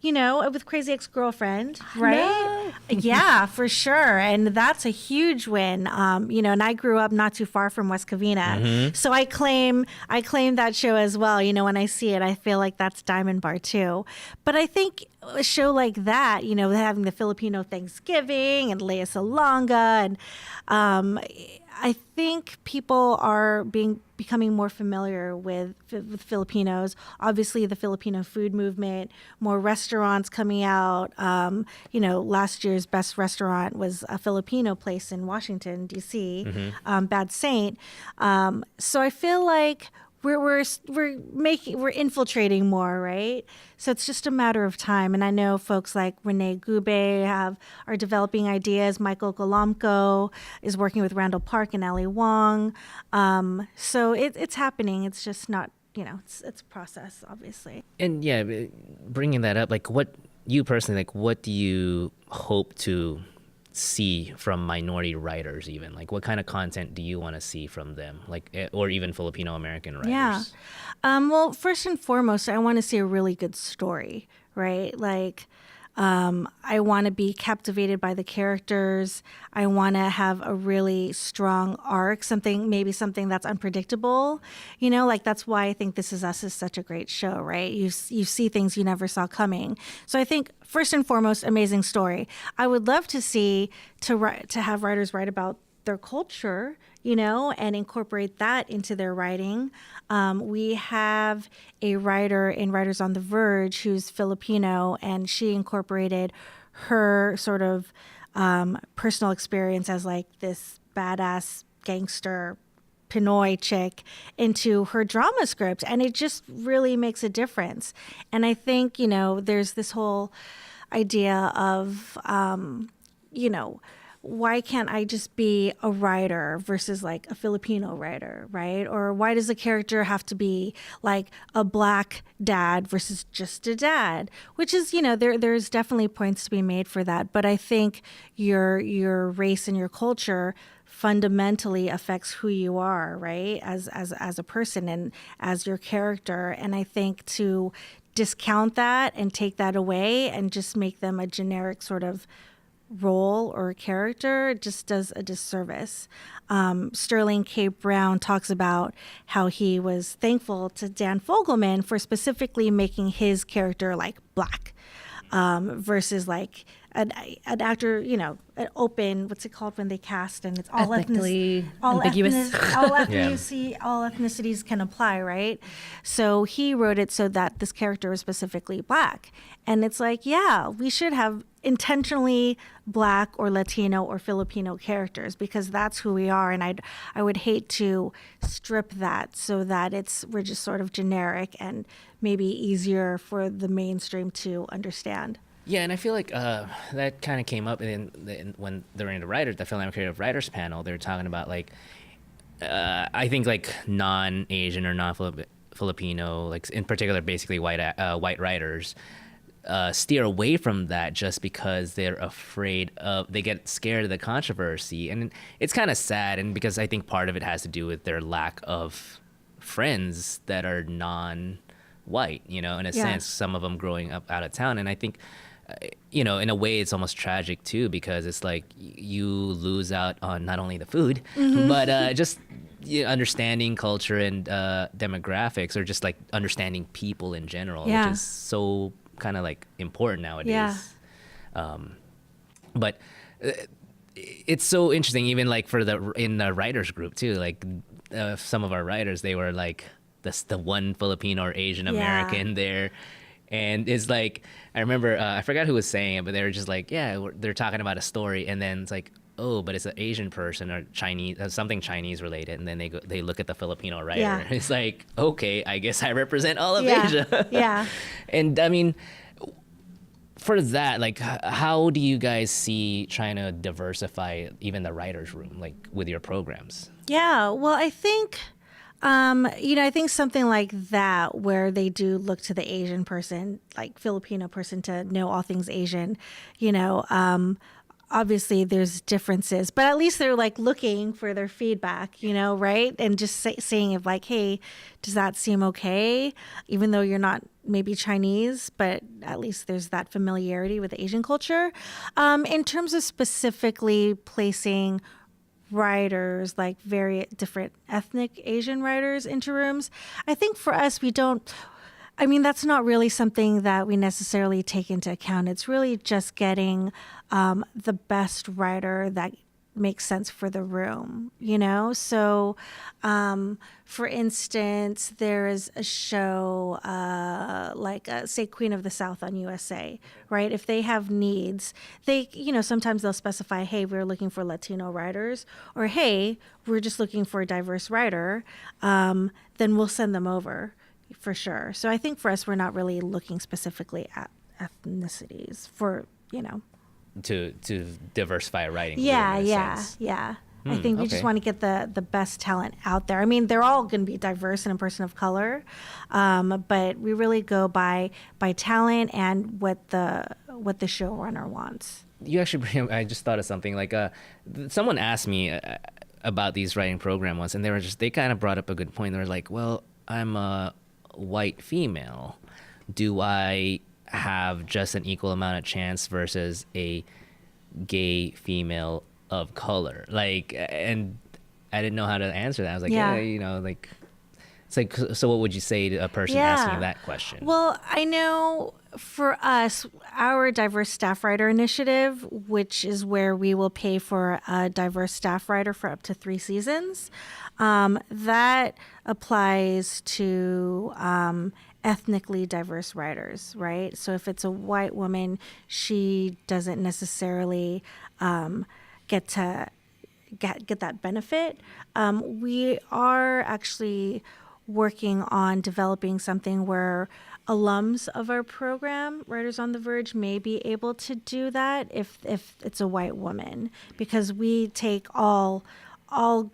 with Crazy Ex-Girlfriend, right? No. Yeah, for sure. And that's a huge win. And I grew up not too far from West Covina. So I claim that show as well. When I see it, I feel like that's Diamond Bar too. But I think a show like that, having the Filipino Thanksgiving and Lea Salonga, and I think people are becoming more familiar with Filipinos. Obviously, the Filipino food movement, more restaurants coming out. Last year's best restaurant was a Filipino place in Washington, D.C., Bad Saint. So I feel like we're infiltrating more, right? So it's just a matter of time. And I know folks like Renee Gube are developing ideas. Michael Galamco is working with Randall Park and Ali Wong. So it's happening. It's just not, it's a process, obviously. And yeah, bringing that up, like what you personally, like what do you hope to see from minority writers? Even like what kind of content do you want to see from them, like, or even Filipino American writers? Yeah. Well, first and foremost, I want to see a really good story, right? Like, I want to be captivated by the characters. I want to have a really strong arc, something that's unpredictable. Like that's why I think This Is Us is such a great show, right? You see things you never saw coming. So I think first and foremost, amazing story. I would love to see to have writers write about their culture, and incorporate that into their writing. We have a writer in Writers on the Verge who's Filipino, and she incorporated her sort of personal experience as like this badass gangster Pinoy chick into her drama script, and it just really makes a difference. And I think, there's this whole idea of, why can't I just be a writer versus like a Filipino writer, right? Or why does a character have to be like a black dad versus just a dad? Which is, there's definitely points to be made for that. But I think your race and your culture fundamentally affects who you are, right? As a person and as your character. And I think to discount that and take that away and just make them a generic sort of role or character just does a disservice. Sterling K. Brown talks about how he was thankful to Dan Fogelman for specifically making his character like black versus like an actor, an open, what's it called when they cast and it's all ethnically ambiguous. All ethnicities can apply, right? So he wrote it so that this character was specifically black. And it's like, yeah, we should have intentionally black or Latino or Filipino characters because that's who we are. And I would hate to strip that so that we're just sort of generic and maybe easier for the mainstream to understand. Yeah, and I feel like that kind of came up when during the FilAm Creative Writers panel. They were talking about like, I think like non-Asian or non-Filipino, like in particular, basically white writers, steer away from that just because they're afraid they get scared of the controversy, and it's kind of sad. And because I think part of it has to do with their lack of friends that are non-white, in a sense, some of them growing up out of town, and I think. In a way, it's almost tragic too because it's like you lose out on not only the food, but just understanding culture and demographics, or just like understanding people in general, which is so kind of like important nowadays. Yeah. But it's so interesting, even like in the writers group too. Like some of our writers, they were like the one Filipino or Asian American there. And it's like, I remember, I forgot who was saying it, but they were just like, they're talking about a story. And then it's like, oh, but it's an Asian person or Chinese, something Chinese related. And then they look at the Filipino writer. Yeah. It's like, okay, I guess I represent all of Asia. Yeah. And I mean, for that, like, how do you guys see trying to diversify even the writer's room, like with your programs? Yeah, well, I think... I think something like that where they do look to the Asian person, like Filipino person, to know all things Asian, obviously there's differences, but at least they're like looking for their feedback, right? And just saying if like, hey, does that seem okay? Even though you're not maybe Chinese, but at least there's that familiarity with Asian culture. In terms of specifically placing writers, like very different ethnic Asian writers into rooms, I think for us, that's not really something that we necessarily take into account. It's really just getting the best writer that makes sense for the room, So, for instance, there is a show say Queen of the South on USA, right? If they have needs, they, sometimes they'll specify, hey, we're looking for Latino writers, or hey, we're just looking for a diverse writer, then we'll send them over. For sure. So I think for us, we're not really looking specifically at ethnicities for, to diversify a writing. Yeah. I think we okay. just want to get the best talent out there. They're all going to be diverse and a person of color, but we really go by talent and what the showrunner wants. You actually, I just thought of something like someone asked me about these writing program once, and they kind of brought up a good point. They were like, well, I'm a white female. Do I have just an equal amount of chance versus a gay female of color? And I didn't know how to answer that. I was like, it's like, so what would you say to a person asking that question? Well, I know for us, our diverse staff writer initiative, which is where we will pay for a diverse staff writer for up to 3 seasons, that applies to ethnically diverse writers, right? So if it's a white woman, she doesn't necessarily get that benefit. We are actually working on developing something where alums of our program, Writers on the Verge, may be able to do that if it's a white woman, because we take all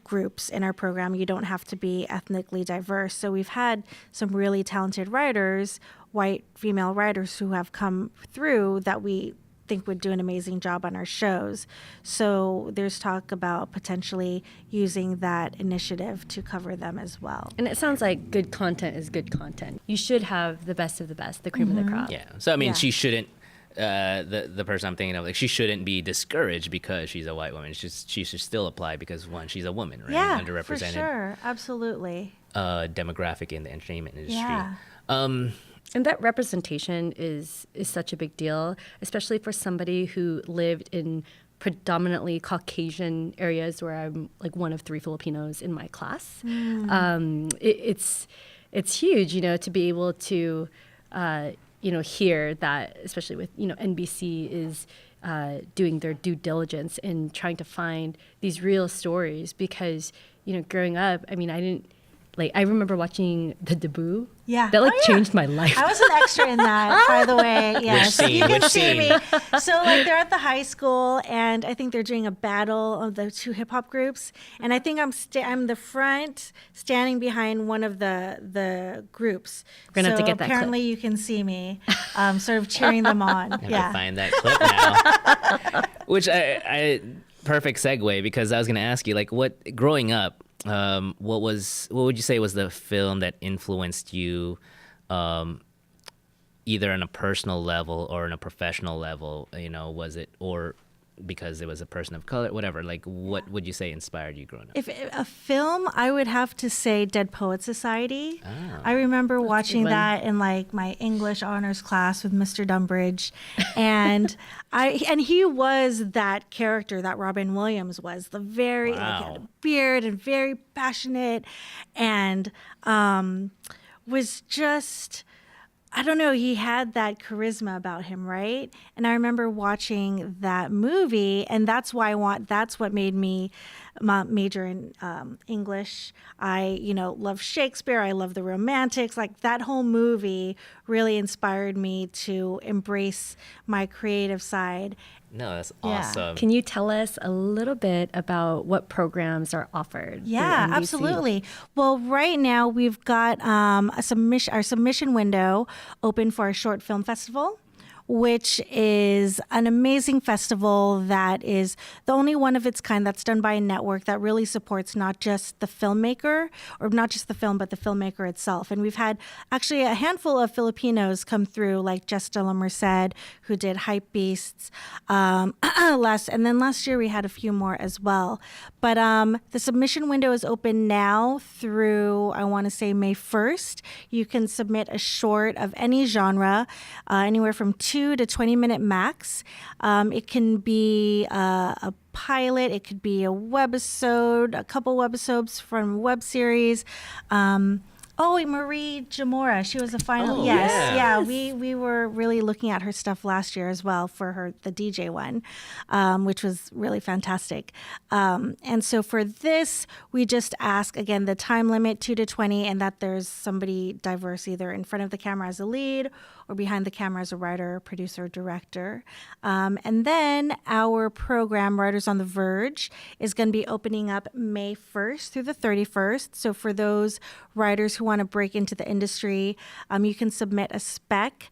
groups in our program. You don't have to be ethnically diverse. So we've had some really talented writers, white female writers, who have come through that we think would do an amazing job on our shows. So there's talk about potentially using that initiative to cover them as well. And it sounds like good content is good content. You should have the best of the best, the cream of the crop. Yeah. So she shouldn't. The person I'm thinking of, she shouldn't be discouraged because she's a white woman. She should still apply because, one, she's a woman, right? Yeah, Underrepresented. for sure, absolutely. Demographic in the entertainment industry. Yeah. And that representation is such a big deal, especially for somebody who lived in predominantly Caucasian areas where I'm like one of 3 Filipinos in my class. It's huge, to be able to, hear that, especially with, NBC is doing their due diligence in trying to find these real stories because, growing up, I didn't, I remember watching The Debut. Yeah. That changed my life. I was an extra in that, by the way. Yeah. Which scene? You can Which see scene? me. So they're at the high school, and I think they're doing a battle of the 2 hip hop groups. And I think I'm the front, standing behind one of the groups. We're gonna have to get that apparently clip. You can see me, sort of cheering them on. I have to find that clip now. Which I perfect segue, because I was going to ask you, what growing up, what would you say was the film that influenced you, either on a personal level or on a professional level? Was it, or because it was a person of color, whatever? What would you say inspired you growing up? If a film, I would have to say Dead Poets Society. Oh. I remember That's a watching good one. that in my English honors class with Mr. Dumbridge, and he was that character that Robin Williams was, the very Wow. had a beard and very passionate, and was just. I don't know, he had that charisma about him, right? And I remember watching that movie, and that's what made me major in English. I, love Shakespeare. I love the Romantics. That whole movie really inspired me to embrace my creative side. No, that's Yeah. awesome. Can you tell us a little bit about what programs are offered? through Yeah, NBC? absolutely. Well, right now we've got our submission window open for our short film festival. which is an amazing festival that is the only one of its kind that's done by a network that really supports not just the filmmaker, or not just the film, but the filmmaker itself. And we've had actually a handful of Filipinos come through, like Jess de la Merced, who did Hype Beasts. And then last year we had a few more as well. But the submission window is open now through, I want to say, May 1st. You can submit a short of any genre, anywhere from 2 to 20-minute max. It can be a pilot, it could be a webisode, a couple webisodes from a web series. Marie Jamora, she was a final. Oh, yes, yeah. We were really looking at her stuff last year as well for the DJ one, which was really fantastic. And so for this, we just ask, again, the time limit 2 to 20, and that there's somebody diverse either in front of the camera as a lead or behind the camera as a writer, producer, director. And then our program, Writers on the Verge, is going to be opening up May 1st through the 31st. So for those writers who want to break into the industry, you can submit a spec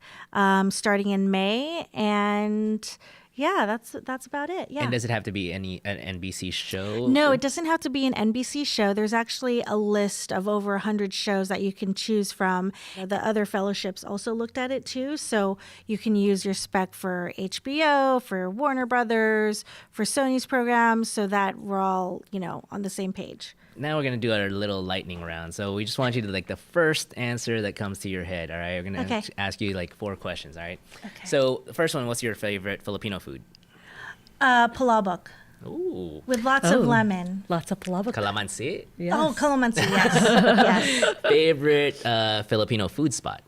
starting in May. And yeah, that's about it. Yeah. And does it have to be an NBC show? No, it doesn't have to be an NBC show. There's actually a list of over 100 shows that you can choose from. The other fellowships also looked at it too. So you can use your spec for HBO, for Warner Brothers, for Sony's programs, so that we're all, on the same page. Now we're going to do our little lightning round. So we just want you to the first answer that comes to your head, all right? We're going to ask you 4 questions, all right? Okay. So the first one, what's your favorite Filipino food? Palabok. Ooh. With lots of lemon. Lots of palabok. Calamansi? Yes. Oh, calamansi, yes. Yes. Favorite Filipino food spot?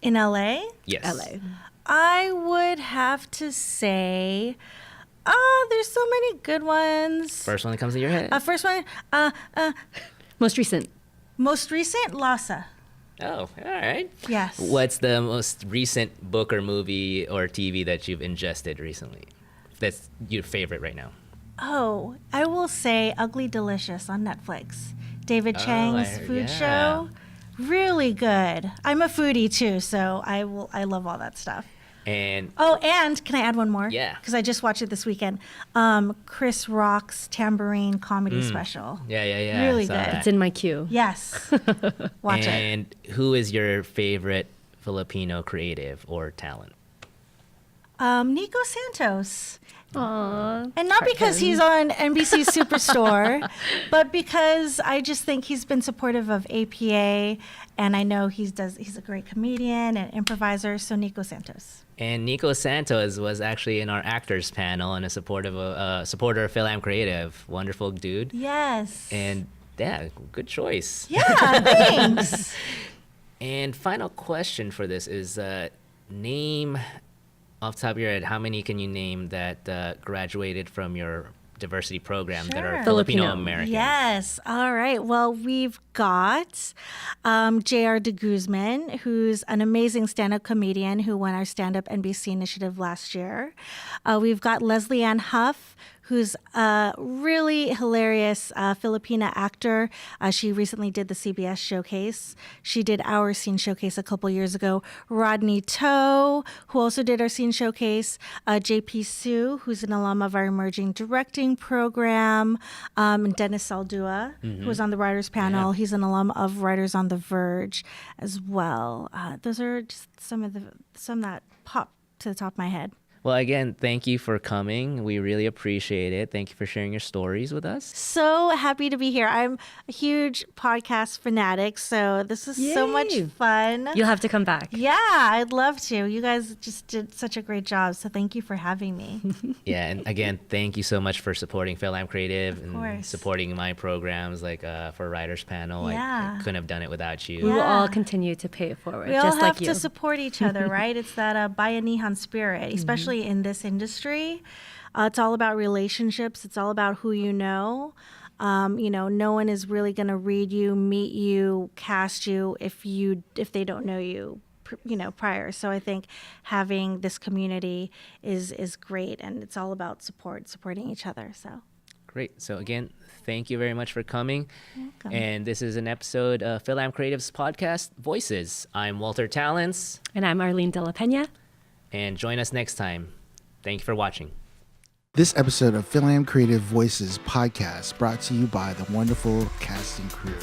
In LA? Yes. LA. I would have to say... there's so many good ones. First one that comes to your head? First one, Most recent. Lhasa. Oh, all right. Yes. What's the most recent book or movie or TV that you've ingested recently? That's your favorite right now? Oh, I will say Ugly Delicious on Netflix. David Chang's food show. Really good. I'm a foodie too, so I love all that stuff. And can I add one more? Yeah. Because I just watched it this weekend. Chris Rock's Tambourine comedy special. Yeah. Really I saw good. that. It's in my queue. Yes. Watch it. And who is your favorite Filipino creative or talent? Nico Santos. Aww. And not because he's on NBC Superstore, but because I just think he's been supportive of APA, and I know he's a great comedian and improviser, so Nico Santos. And Nico Santos was actually in our actors panel and a supporter of FilAm Creative. Wonderful dude. Yes. And yeah, good choice. Yeah, thanks. And final question for this is name, off the top of your head, how many can you name that graduated from your diversity program that are Sure. Filipino American? Yes. All right. Well, we've got J.R. de Guzman, who's an amazing stand-up comedian who won our Stand Up NBC initiative last year. We've got Leslie Ann Huff, who's a really hilarious Filipina actor. She recently did the CBS Showcase. She did our Scene Showcase a couple years ago. Rodney Toe, who also did our Scene Showcase. JP Sue, who's an alum of our Emerging Directing program. And Dennis Saldua, who was on the writers panel. Yeah. He's an alum of Writers on the Verge as well. Those are just some that pop to the top of my head. Well, again, thank you for coming. We really appreciate it. Thank you for sharing your stories with us. So happy to be here. I'm a huge podcast fanatic, so this is so much Yay. fun. You'll have to come back. Yeah, I'd love to. You guys just did such a great job, so thank you for having me. Yeah, and again, thank you so much for supporting FilAm Creative and course. supporting my programs for Writers Panel. Yeah. I couldn't have done it without you. We will Yeah. all continue to pay it forward, We all just have like you. to support each other, right? It's that Bayanihan spirit, especially in this industry. It's all about relationships. It's all about who you know. No one is really going to read you, meet you, cast you if they don't know you, prior. So I think having this community is great, and it's all about supporting each other. So. Great. So again, thank you very much for coming. You're welcome. And this is an episode of FilAm Creative's podcast, Voices. I'm Walter Talents. And I'm Arlene De La Pena. and join us next time. Thank you for watching. This episode of FilAm Creative Voices podcast brought to you by the wonderful casting crew.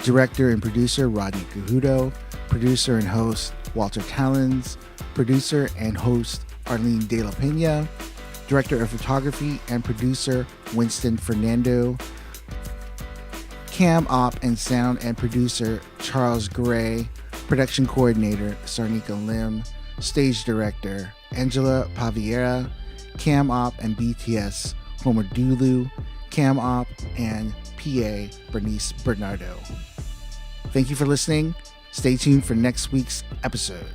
Director and producer Rodney Cahuto, producer and host Walter Tallons, producer and host Arlyn De La Pena, director of photography and producer Winston Fernando, cam op and sound and producer Charles Gray, production coordinator Sarnika Lim, stage director Angela Paviera, cam op and BTS Homer Dulu, cam op and PA Bernice Bernardo. Thank you for listening. Stay tuned for next week's episode.